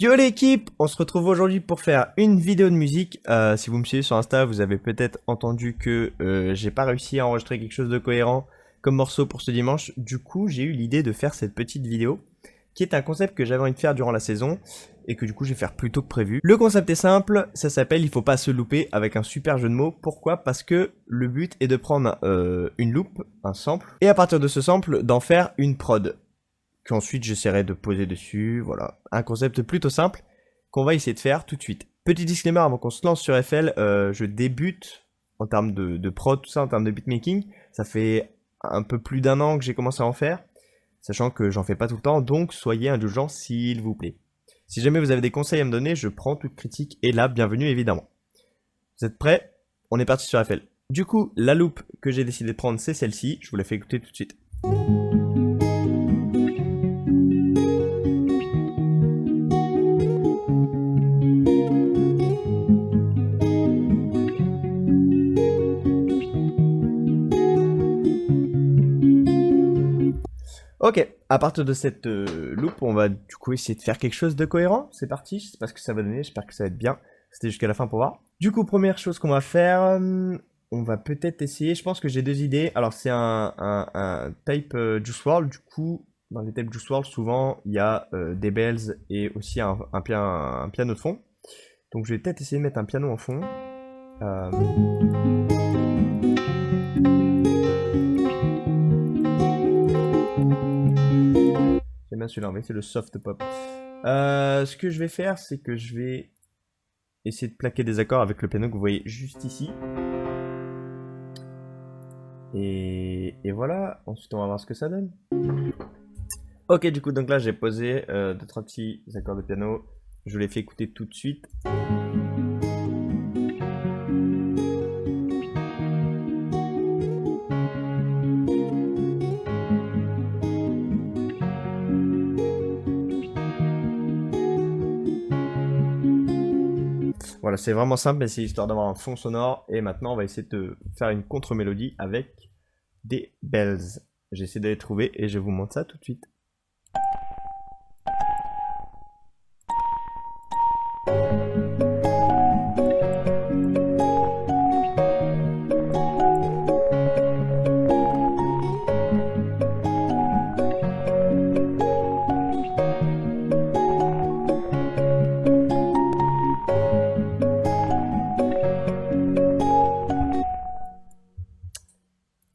Yo l'équipe, on se retrouve aujourd'hui pour faire une vidéo de musique. Si vous me suivez sur Insta, vous avez peut-être entendu que j'ai pas réussi à enregistrer quelque chose de cohérent comme morceau pour ce dimanche. Du coup, j'ai eu l'idée de faire cette petite vidéo qui est un concept que j'avais envie de faire durant la saison et que du coup je vais faire plus tôt que prévu. Le concept est simple, ça s'appelle Il faut pas se louper avec un super jeu de mots. Pourquoi? Parce que le but est de prendre une loupe, un sample, et à partir de ce sample d'en faire une prod qu'ensuite j'essaierai de poser dessus. Voilà, un concept plutôt simple qu'on va essayer de faire tout de suite. Petit disclaimer avant qu'on se lance sur FL, je débute en termes de prod, tout ça, en termes de beatmaking. Ça fait un peu plus d'un an que j'ai commencé à en faire, sachant que j'en fais pas tout le temps, donc soyez indulgents s'il vous plaît. Si jamais vous avez des conseils à me donner, je prends toute critique et là, bienvenue évidemment. Vous êtes prêts? On est parti sur FL. Du coup, la loupe que j'ai décidé de prendre, c'est celle-ci. Je vous la fais écouter tout de suite. Ok, à partir de cette loupe, on va du coup essayer de faire quelque chose de cohérent. C'est parti, je sais pas ce que ça va donner, j'espère que ça va être bien. C'était jusqu'à la fin pour voir. Du coup, première chose qu'on va faire, on va peut-être essayer, je pense que j'ai deux idées. Alors c'est un type Juice WRLD, du coup, dans les types Juice WRLD, souvent, il y a des bells et aussi un piano de fond. Donc je vais peut-être essayer de mettre un piano en fond. J'aime bien celui-là, mais c'est le soft pop. Ce que je vais faire, c'est que je vais essayer de plaquer des accords avec le piano que vous voyez juste ici. Et voilà, ensuite on va voir ce que ça donne. Ok, du coup, donc là j'ai posé 2-3 petits accords de piano. Je vous les fais écouter tout de suite. Voilà, c'est vraiment simple, mais c'est histoire d'avoir un fond sonore. Et maintenant, on va essayer de faire une contre-mélodie avec des bells. J'essaie de les trouver et je vous montre ça tout de suite.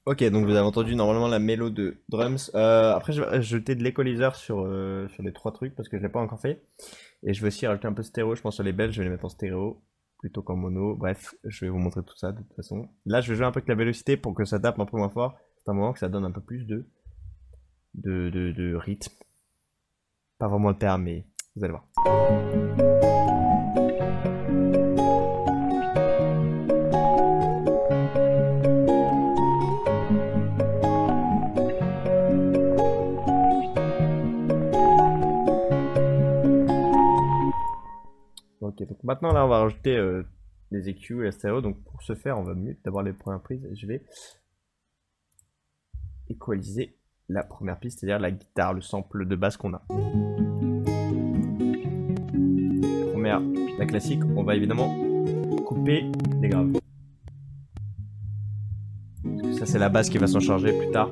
Ok, donc vous avez entendu normalement la mélo de drums. Après, je vais ajouter de l'équaliseur sur les trois trucs parce que je l'ai pas encore fait. Et je vais aussi rajouter un peu de stéréo. Je pense sur les belges, je vais les mettre en stéréo plutôt qu'en mono. Bref, je vais vous montrer tout ça de toute façon. Là, je vais jouer un peu avec la vélocité pour que ça tape un peu moins fort. C'est un moment que ça donne un peu plus de rythme. Pas vraiment le terme, mais vous allez voir. Ok, donc maintenant là on va rajouter les EQ et la stéréo. Donc pour ce faire, on va mute d'abord les premières prises et je vais équaliser la première piste, c'est-à-dire la guitare, le sample de basse qu'on a. Première, la classique, on va évidemment couper les graves. Parce que ça c'est la basse qui va s'en charger plus tard.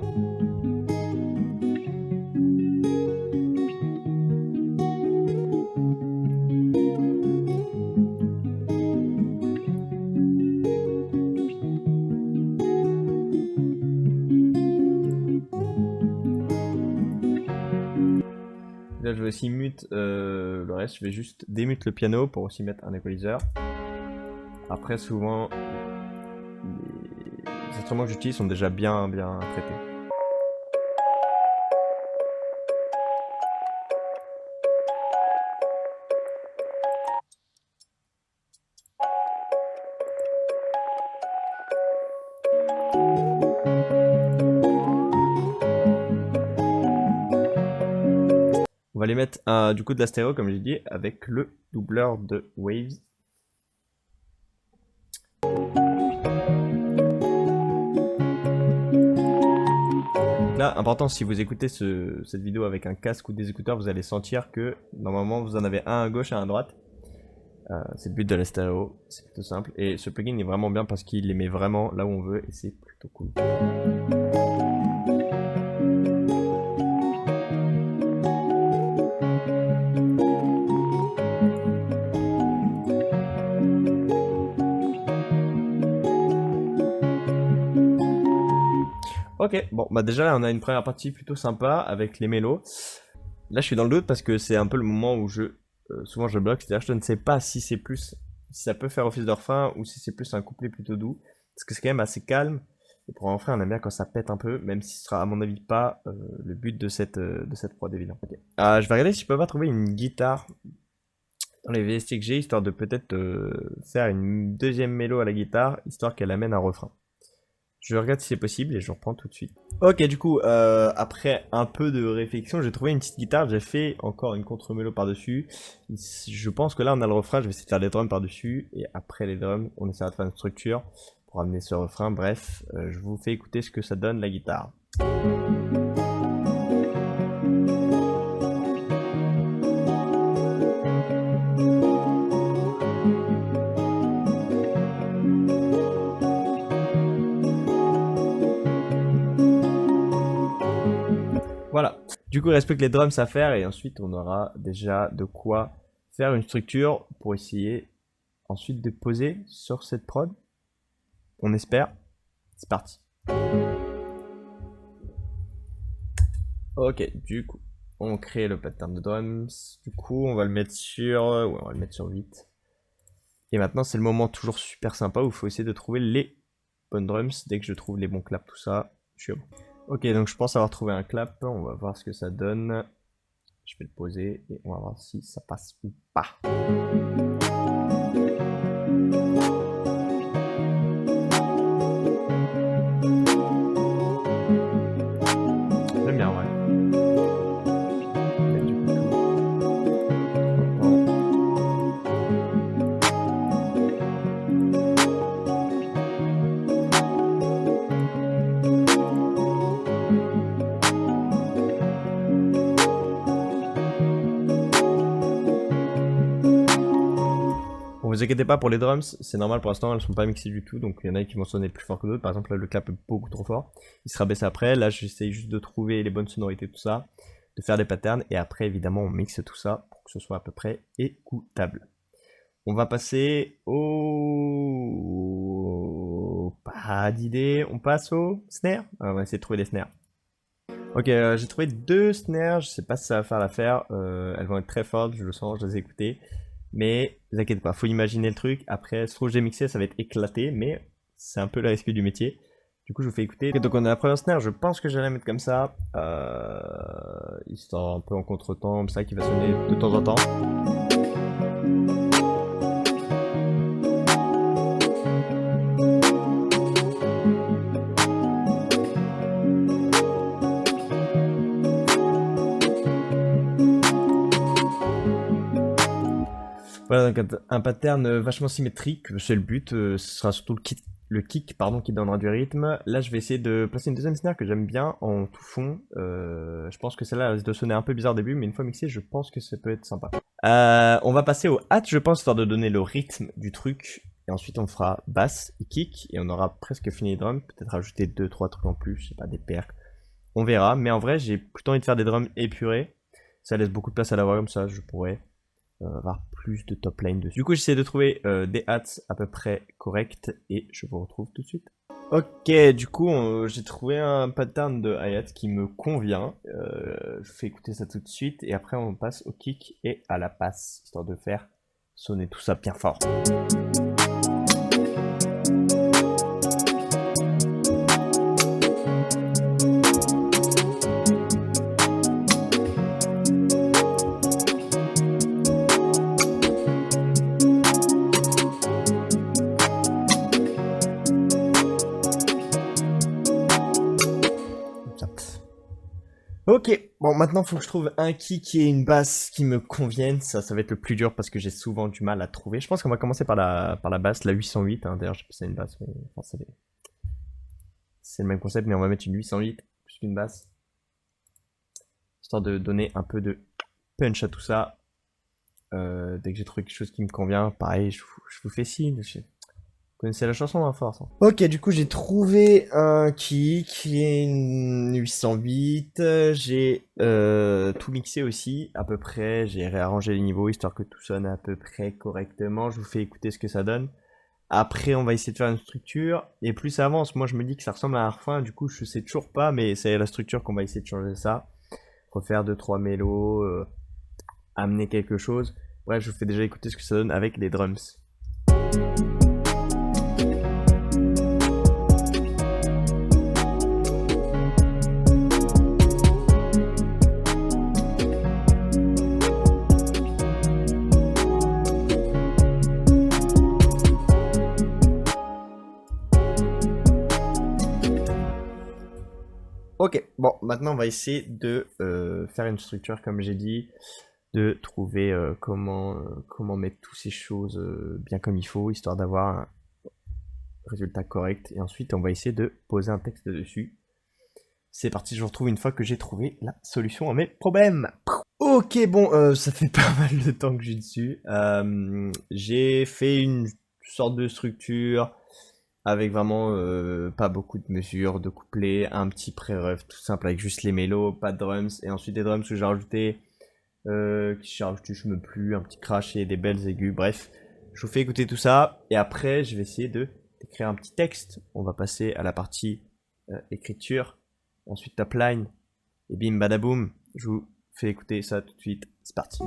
Là, je vais aussi mute le reste. Je vais juste démute le piano pour aussi mettre un équaliseur. Après, souvent, les instruments que j'utilise sont déjà bien traités. On va les mettre du coup de la stéréo, comme j'ai dit, avec le doubleur de Waves. Donc là, important, si vous écoutez cette vidéo avec un casque ou des écouteurs, vous allez sentir que normalement vous en avez un à gauche et un à droite. C'est le but de la stéréo, c'est plutôt simple. Et ce plugin est vraiment bien parce qu'il les met vraiment là où on veut et c'est plutôt cool. Ok, bon, bah déjà là on a une première partie plutôt sympa avec les mélos. Là je suis dans le doute parce que c'est un peu le moment où souvent je bloque, c'est-à-dire que je ne sais pas si c'est plus, si ça peut faire office de refrain ou si c'est plus un couplet plutôt doux. Parce que c'est quand même assez calme. Et pour un refrain on aime bien quand ça pète un peu, même si ce sera à mon avis pas le but de cette prod évidemment. Okay. Je vais regarder si je peux pas trouver une guitare dans les VST que j'ai, histoire de peut-être faire une deuxième mélo à la guitare, histoire qu'elle amène un refrain. Je regarde si c'est possible et je reprends tout de suite. Ok, du coup, après un peu de réflexion, j'ai trouvé une petite guitare, j'ai fait encore une contre-mélo par-dessus. Je pense que là, on a le refrain, je vais essayer de faire des drums par-dessus. Et après les drums, on essaiera de faire une structure pour amener ce refrain. Bref, je vous fais écouter ce que ça donne la guitare. Voilà. Du coup, il reste plus que les drums à faire et ensuite on aura déjà de quoi faire une structure pour essayer ensuite de poser sur cette prod. On espère. C'est parti. Ok, du coup, on crée le pattern de drums. Du coup, on va le mettre sur, ouais, on va le mettre sur 8. Et maintenant, c'est le moment toujours super sympa où il faut essayer de trouver les bonnes drums. Dès que je trouve les bons claps, tout ça, je suis au bout. Ok, donc je pense avoir trouvé un clap. On va voir ce que ça donne. Je vais le poser et on va voir si ça passe ou pas. J'aime bien, ouais. Bon, vous inquiétez pas pour les drums, c'est normal pour l'instant, elles sont pas mixées du tout, donc il y en a qui vont sonner plus fort que d'autres. Par exemple, là, le clap est beaucoup trop fort, il sera baissé après. Là, j'essaye juste de trouver les bonnes sonorités, tout ça, de faire des patterns, et après, évidemment, on mixe tout ça pour que ce soit à peu près écoutable. On va passer au... Pas d'idée, on passe au snare. On va essayer de trouver des snares. Ok, j'ai trouvé 2 snares, je sais pas si ça va faire l'affaire, elles vont être très fortes, je le sens, je les ai écoutées. Mais ne vous inquiétez pas, faut imaginer le truc. Après, ce que j'ai mixé, ça va être éclaté, mais c'est un peu le risque du métier. Du coup, je vous fais écouter. Okay, donc on a la première snare, je pense que j'allais la mettre comme ça. Histoire un peu en contre-temps, comme ça, qui va sonner de temps en temps. Voilà, donc un pattern vachement symétrique, c'est le but, ce sera surtout le kick qui donnera du rythme. Là, je vais essayer de placer une deuxième snare que j'aime bien en tout fond. Je pense que celle-là risque de sonner un peu bizarre au début, mais une fois mixée, je pense que ça peut être sympa. On va passer au hat, je pense, histoire de donner le rythme du truc. Et ensuite, on fera basse et kick, et on aura presque fini les drums. Peut-être rajouter 2-3 trucs en plus, je sais pas, des percs. On verra, mais en vrai, j'ai plutôt envie de faire des drums épurés. Ça laisse beaucoup de place à la voix, comme ça, je pourrais avoir plus de top line dessus. Du coup, j'essaie de trouver des hats à peu près corrects et je vous retrouve tout de suite. Ok, du coup, j'ai trouvé un pattern de hi-hat qui me convient. Je fais écouter ça tout de suite et après on passe au kick et à la passe, histoire de faire sonner tout ça bien fort. Ok, bon maintenant il faut que je trouve un kick et une basse qui me conviennent, ça va être le plus dur parce que j'ai souvent du mal à trouver. Je pense qu'on va commencer par la basse, la 808, hein. D'ailleurs j'ai passé une basse, mais enfin, c'est le même concept mais on va mettre une 808 plus qu'une basse. histoire de donner un peu de punch à tout ça. Dès que j'ai trouvé quelque chose qui me convient, pareil, je vous fais signe. Vous connaissez la chanson à force. Hein. Ok, du coup, j'ai trouvé un kick qui est une 808. J'ai tout mixé aussi, à peu près. J'ai réarrangé les niveaux histoire que tout sonne à peu près correctement. Je vous fais écouter ce que ça donne. Après, on va essayer de faire une structure. Et plus ça avance, moi je me dis que ça ressemble à un refrain. Du coup, je sais toujours pas, mais c'est la structure qu'on va essayer de changer ça. Refaire 2-3 mélos, amener quelque chose. Bref, je vous fais déjà écouter ce que ça donne avec les drums. Ok, bon, maintenant on va essayer de faire une structure comme j'ai dit, de trouver comment mettre toutes ces choses bien comme il faut, histoire d'avoir un résultat correct. Et ensuite on va essayer de poser un texte dessus. C'est parti, je vous retrouve une fois que j'ai trouvé la solution à mes problèmes. Ok, bon, ça fait pas mal de temps que je suis dessus. J'ai fait une sorte de structure avec vraiment pas beaucoup de mesures, de couplets, un petit pré-ref tout simple avec juste les mélos, pas de drums, et ensuite des drums que j'ai rajouté, je me plus, un petit crash et des belles aigus, bref. Je vous fais écouter tout ça, et après je vais essayer d'écrire un petit texte. On va passer à la partie écriture, ensuite top line, et bim badaboum, je vous fais écouter ça tout de suite, c'est parti.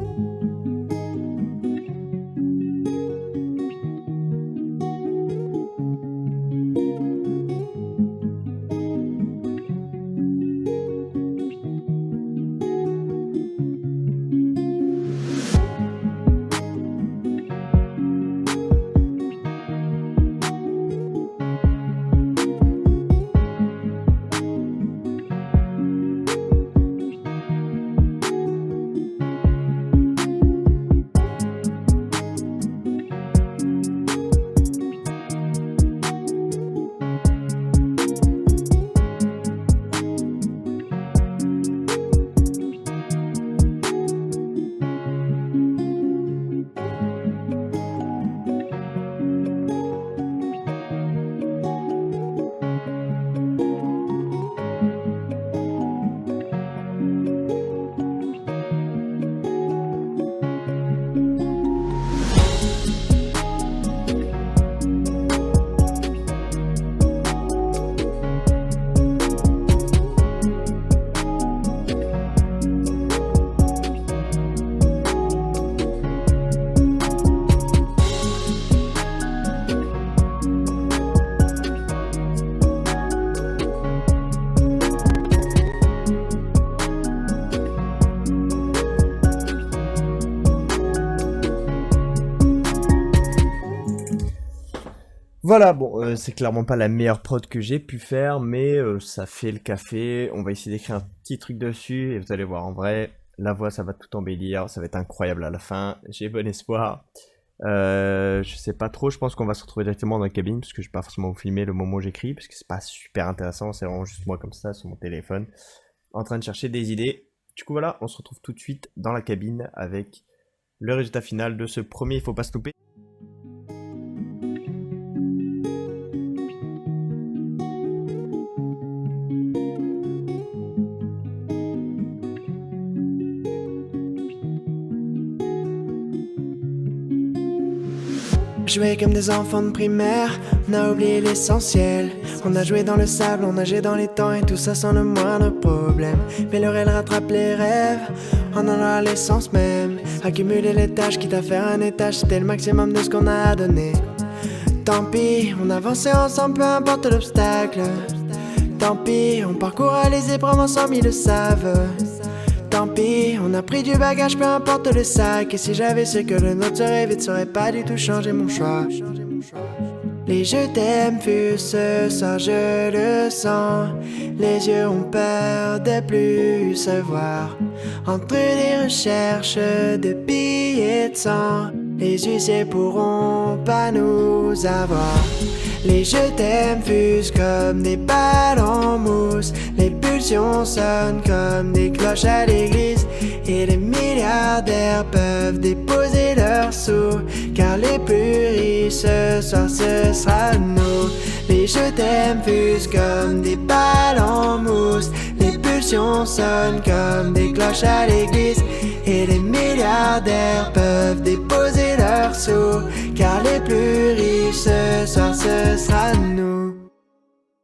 Voilà, bon, c'est clairement pas la meilleure prod que j'ai pu faire, mais ça fait le café. On va essayer d'écrire un petit truc dessus, et vous allez voir, en vrai, la voix, ça va tout embellir, ça va être incroyable à la fin. J'ai bon espoir. Je sais pas trop, je pense qu'on va se retrouver directement dans la cabine, parce que je vais pas forcément vous filmer le moment où j'écris, parce que c'est pas super intéressant, c'est vraiment juste moi comme ça, sur mon téléphone, en train de chercher des idées. Du coup, voilà, on se retrouve tout de suite dans la cabine avec le résultat final de ce premier Il faut pas se louper. Jouer comme des enfants de primaire, on a oublié l'essentiel. On a joué dans le sable, on nageait dans les temps et tout ça sans le moindre problème. Mais l'oreille rattrape les rêves, on en a l'essence même. Accumuler les tâches, quitte à faire un étage, c'était le maximum de ce qu'on a à donner. Tant pis, on avançait ensemble, peu importe l'obstacle. Tant pis, on parcourra les épreuves ensemble, ils le savent. Tant pis, on a pris du bagage, peu importe le sac. Et si j'avais su que le nôtre serait vite, ça aurait pas du tout changé mon choix. Les je t'aime fusent ce soir, je le sens. Les yeux ont peur de plus se voir. Entre les recherches de billets de sang, Les huissiers pourront pas nous avoir. Les je t'aime fusent comme des balles en mousse. Les pulsions sonnent comme des cloches à l'église. Et les milliardaires peuvent déposer leurs sous, car les plus riches ce soir ce sera nous. Les je t'aime fusent comme des balles en mousse. Les pulsions sonnent comme des cloches à l'église. Et les milliardaires peuvent déposer leurs sous, car les plus riches ce soir ce sera nous.